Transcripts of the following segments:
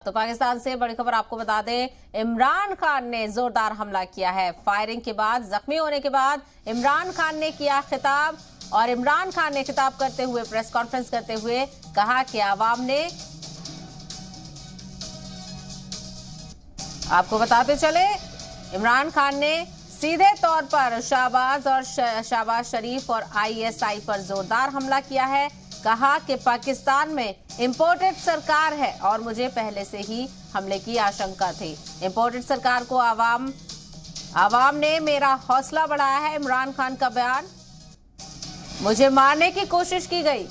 तो पाकिस्तान से बड़ी खबर आपको बता दें, इमरान खान ने जोरदार हमला किया है। फायरिंग के बाद, जख्मी होने के बाद इमरान खान ने किया खिताब और इमरान खान ने खिताब करते हुए, प्रेस कॉन्फ्रेंस करते हुए कहा कि आवाम ने, आपको बताते चले, इमरान खान ने सीधे तौर पर शहबाज शरीफ और आईएसआई पर जोरदार हमला किया है। कहा कि पाकिस्तान में इंपोर्टेड सरकार है और मुझे पहले से ही हमले की आशंका थी। इंपोर्टेड सरकार को आवाम ने मेरा हौसला बढ़ाया है। इमरान खान का बयान, मुझे मारने की कोशिश की गई।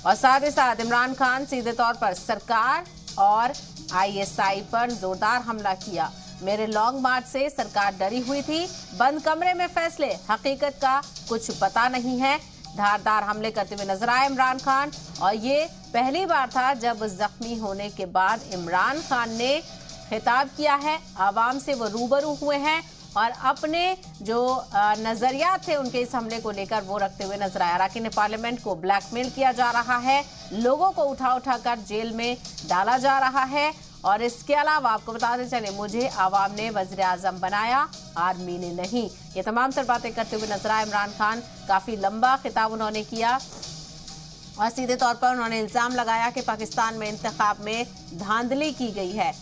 और साथ ही साथ इमरान खान सीधे तौर पर सरकार और आईएसआई पर जोरदार हमला किया। मेरे लॉन्ग मार्च से सरकार डरी हुई थी। बंद कमरे में फैसले, हकीकत का कुछ पता नहीं है। धारदार हमले करते हुए नजर आए इमरान खान। और ये पहली बार था जब जख्मी होने के बाद इमरान खान ने खिताब किया है। आवाम से वो रूबरू हुए हैं और अपने जो नजरिया थे उनके इस हमले को लेकर वो रखते हुए नजर आया। अरकान पार्लियामेंट को ब्लैकमेल किया जा रहा है, लोगों को उठा उठा कर जेल में डाला जा रहा है। और इसके अलावा आपको बताते चले, मुझे आवाम ने वज़ीर आज़म बनाया, आर्मी ने नहीं। ये तमाम तर बातें करते हुए नजर आए इमरान खान। काफी लंबा खिताब उन्होंने किया और सीधे तौर पर उन्होंने इल्जाम लगाया कि पाकिस्तान में इंतखाब में धांधली की गई है।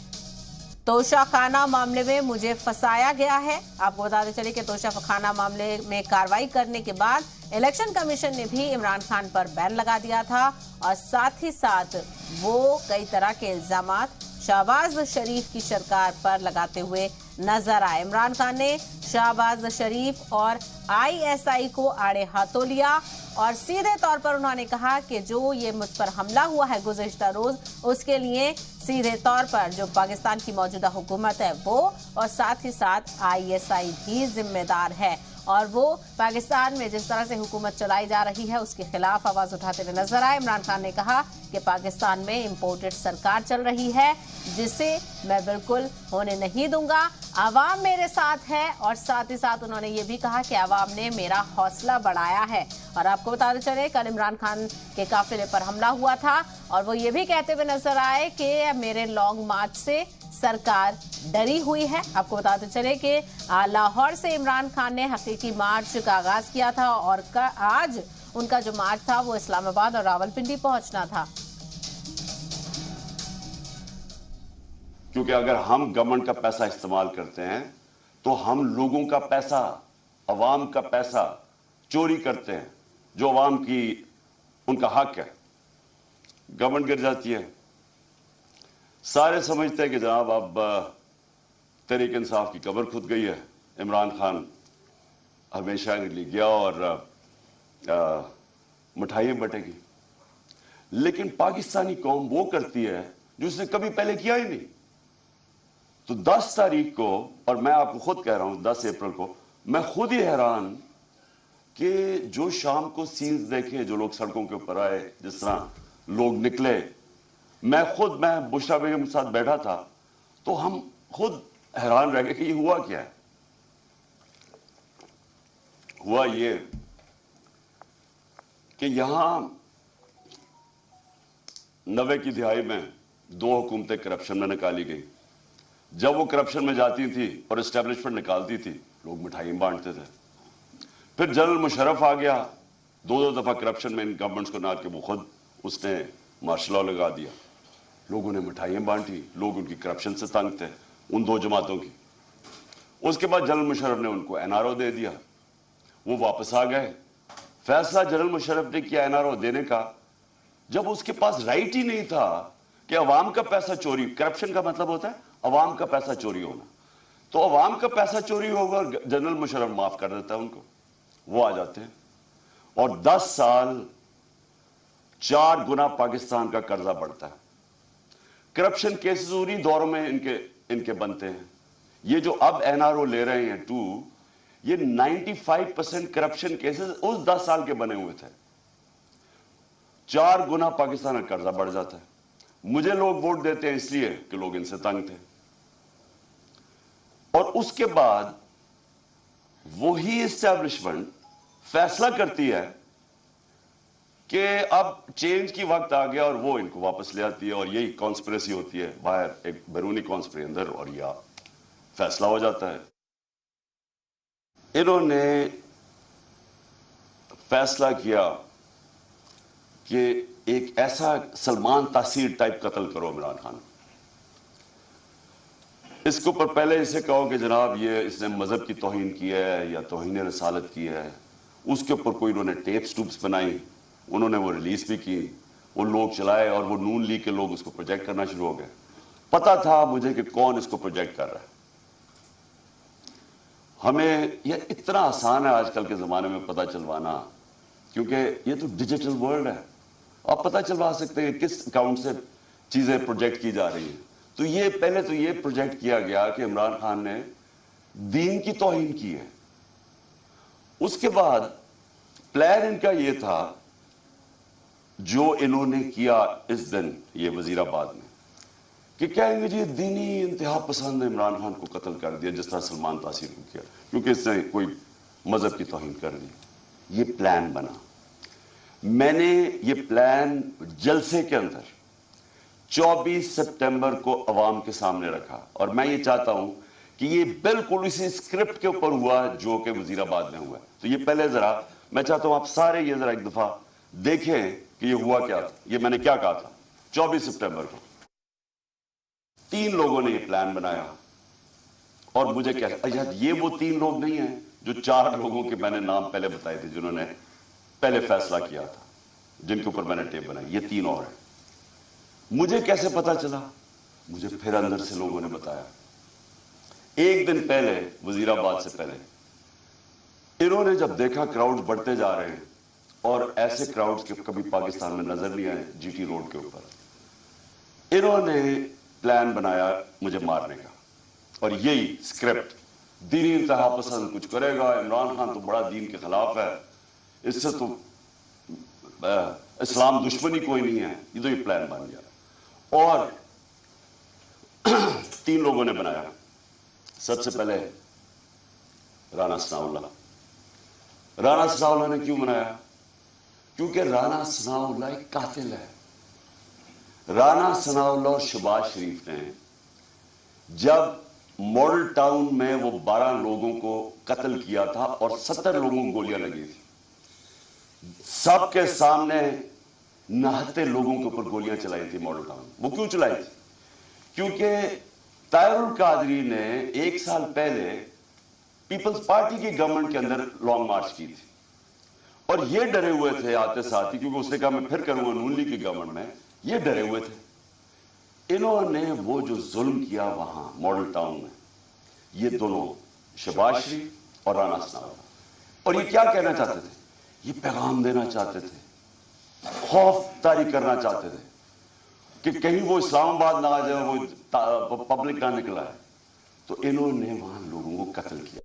तोशाखाना मामले में मुझे फंसाया गया है। आपको बताते चले कि तोशाखाना मामले में कार्रवाई करने के बाद इलेक्शन कमीशन ने भी इमरान खान पर बैन लगा दिया था। और साथ ही साथ वो कई तरह के इल्जामात शहबाज शरीफ की सरकार पर लगाते हुए नजर आए। इमरान खान ने शहबाज शरीफ और आईएसआई को आड़े हाथों लिया और सीधे तौर पर उन्होंने कहा कि जो ये मुझ पर हमला हुआ है गुज़िश्ता रोज, उसके लिए सीधे तौर पर जो पाकिस्तान की मौजूदा हुकूमत है वो और साथ ही साथ आईएसआई भी जिम्मेदार है। और वो पाकिस्तान में जिस तरह से हुकूमत चलाई जा रही है उसके खिलाफ आवाज उठाते हुए नजर आए। इमरान खान ने कहा कि पाकिस्तान में इंपोर्टेड सरकार चल रही है जिसे मैं बिल्कुल होने नहीं दूंगा। आवाम मेरे साथ है और साथ ही साथ उन्होंने ये भी कहा कि आवाम ने मेरा हौसला बढ़ाया है। और आपको बताते चले, कल इमरान खान के काफिले पर हमला हुआ था और वो ये भी कहते हुए नजर आए कि मेरे लॉन्ग मार्च से सरकार डरी हुई है। आपको बताते चले कि लाहौर से इमरान खान ने हकीकी मार्च का आगाज किया था और आज उनका जो मार्च था वो इस्लामाबाद और रावलपिंडी पहुंचना था। क्योंकि अगर हम गवर्नमेंट का पैसा इस्तेमाल करते हैं तो हम लोगों का पैसा, अवाम का पैसा चोरी करते हैं, जो अवाम की उनका हक है। गवर्नमेंट गिर जाती है, सारे समझते हैं कि जनाब अब तहरीक इंसाफ की कब्र खुद गई है। इमरान खान हमेशा के लिए गया और मिठाइयाँ बटेगी। लेकिन पाकिस्तानी कौम वो करती है जो उसने कभी पहले किया ही नहीं। तो 10 तारीख को, और मैं आपको खुद कह रहा हूं 10 अप्रैल को, मैं खुद ही हैरान कि जो शाम को सीन्स देखे, जो लोग सड़कों के ऊपर आए, जिस तरह लोग निकले, मैं बुशरा बेगम के साथ बैठा था तो हम खुद हैरान रह गए कि ये हुआ क्या है। हुआ ये कि यहां 90 की दिहाई में 2 हुकूमतें करप्शन में निकाली गई। जब वो करप्शन में जाती थी और एस्टेब्लिशमेंट निकालती थी, लोग मिठाई बांटते थे। फिर जनरल मुशर्रफ आ गया, 2 दफा करप्शन में इन गवर्नमेंट्स को नाद के वो खुद उसने मार्शल लॉ लगा दिया। लोगों ने मिठाइयाँ बांटी, लोग उनकी करप्शन से तंग थे, उन 2 जमातों की। उसके बाद जनरल मुशर्रफ ने उनको एनआरओ दे दिया, वो वापस आ गए। फैसला जनरल मुशर्रफ ने किया एनआरओ देने का, जब उसके पास राइट ही नहीं था कि अवाम का पैसा चोरी, करप्शन का मतलब होता है अवाम का पैसा चोरी होना। तो अवाम का पैसा चोरी होगा और जनरल मुशर्रफ माफ कर देता है उनको, वो आ जाते हैं और 10 साल 4 गुना पाकिस्तान का कर्जा बढ़ता है। करप्शन केसेस उन्हीं दौरों में इनके बनते हैं। ये जो अब एनआरओ ले रहे हैं 2, ये 95% करप्शन केसेस उस 10 साल के बने हुए थे। 4 गुना पाकिस्तान का कर्जा बढ़ जाता है। मुझे लोग वोट देते हैं इसलिए कि लोग इनसे तंग थे। और उसके बाद वही एस्टैब्लिशमेंट फैसला करती है کہ اب چینج کی وقت آ گیا اور وہ ان کو واپس لے آتی ہے اور یہی کانسپریسی ہوتی ہے باہر ایک بیرونی کانسپری اندر اور یا فیصلہ ہو جاتا ہے. انہوں نے فیصلہ کیا کہ ایک ایسا سلمان تاثیر ٹائپ قتل کرو عمران خان. اس کے اوپر پہلے اسے کہو کہ جناب یہ اس نے مذہب کی توہین کی ہے یا توہین رسالت کی ہے. اس کے اوپر کوئی انہوں نے ٹیپس ٹوپس بنائی, انہوں نے وہ ریلیز بھی کی, وہ لوگ چلائے اور وہ نون لیگ کے لوگ اس کو پروجیکٹ کرنا شروع ہو گئے. پتا تھا مجھے کہ کون اس کو پروجیکٹ کر رہا ہے. ہمیں یہ اتنا آسان ہے آج کل کے زمانے میں پتہ چلوانا, کیونکہ یہ تو ڈیجیٹل ورلڈ ہے. آپ پتہ چلوا سکتے ہیں کس اکاؤنٹ سے چیزیں پروجیکٹ کی جا رہی ہیں. تو یہ پہلے تو یہ پروجیکٹ کیا گیا کہ عمران خان نے دین کی توہین کی ہے. اس کے بعد پلان ان کا یہ تھا جو انہوں نے کیا اس دن یہ وزیر آباد میں کہ کہیں گے جی دینی انتہا پسند نے عمران خان کو قتل کر دیا جس طرح سلمان تاثیر کو کیا کیونکہ اس نے کوئی مذہب کی توہین کر دی. یہ پلان بنا. میں نے یہ پلان جلسے کے اندر 24 سپٹمبر کو عوام کے سامنے رکھا اور میں یہ چاہتا ہوں کہ یہ بالکل اسی اسکرپٹ کے اوپر ہوا جو کہ وزیر آباد میں ہوا. تو یہ پہلے ذرا میں چاہتا ہوں آپ سارے یہ ذرا ایک دفعہ دیکھیں کہ یہ ہوا کیا تھا. یہ میں نے کیا کہا تھا 24 سپٹمبر کو. 3 لوگوں نے یہ پلان بنایا اور مجھے کیا یہ وہ 3 لوگ نہیں ہیں جو 4 لوگوں کے میں نے نام پہلے بتائے تھے جنہوں نے پہلے فیصلہ کیا تھا جن کے اوپر میں نے ٹیپ بنائی. یہ 3 اور ہیں. مجھے کیسے پتا چلا؟ مجھے پھر اندر سے لوگوں نے بتایا. ایک دن پہلے وزیر آباد سے پہلے انہوں نے جب دیکھا کراؤڈ بڑھتے جا رہے ہیں اور ایسے کراؤڈز کے کبھی پاکستان میں نظر نہیں آئے جی ٹی روڈ کے اوپر, انہوں نے پلان بنایا مجھے مارنے کا. اور یہی اسکرپٹ دینی انتہا پسند کچھ کرے گا, عمران خان تو بڑا دین کے خلاف ہے, اس سے تو اسلام دشمنی کوئی نہیں ہے. یہ تو یہ پلان بن گیا. اور 3 لوگوں نے بنایا. سب سے پہلے رانا ثناءاللہ. رانا ثناءاللہ نے کیوں بنایا؟ کیونکہ رانا ثناءاللہ ایک قاتل ہے. رانا ثناءاللہ اور شہباز شریف نے جب ماڈل ٹاؤن میں وہ 12 لوگوں کو قتل کیا تھا اور 70 لوگوں کو گولیاں لگی تھی, سب کے سامنے نہتے لوگوں کے اوپر گولیاں چلائی تھی ماڈل ٹاؤن. وہ کیوں چلائی تھی؟ کیونکہ طاہر القادری نے 1 سال پہلے پیپلز پارٹی کی گورنمنٹ کے اندر لانگ مارچ کی تھی اور یہ ڈرے ہوئے تھے آتے ساتھی, کیونکہ اس نے کہا میں پھر کروں گا نون لیگ کی گورنمنٹ میں. یہ ڈرے ہوئے تھے. انہوں نے وہ جو ظلم کیا وہاں ماڈل ٹاؤن میں, یہ دونوں شہباز شریف اور رانا ثناءاللہ, اور یہ کیا کہنا چاہتے تھے؟ یہ پیغام دینا چاہتے تھے, خوف طاری کرنا چاہتے تھے کہ کہیں وہ اسلام آباد نہ آ جائے, وہ پبلک نہ نکلا ہے. تو انہوں نے وہاں لوگوں کو قتل کیا.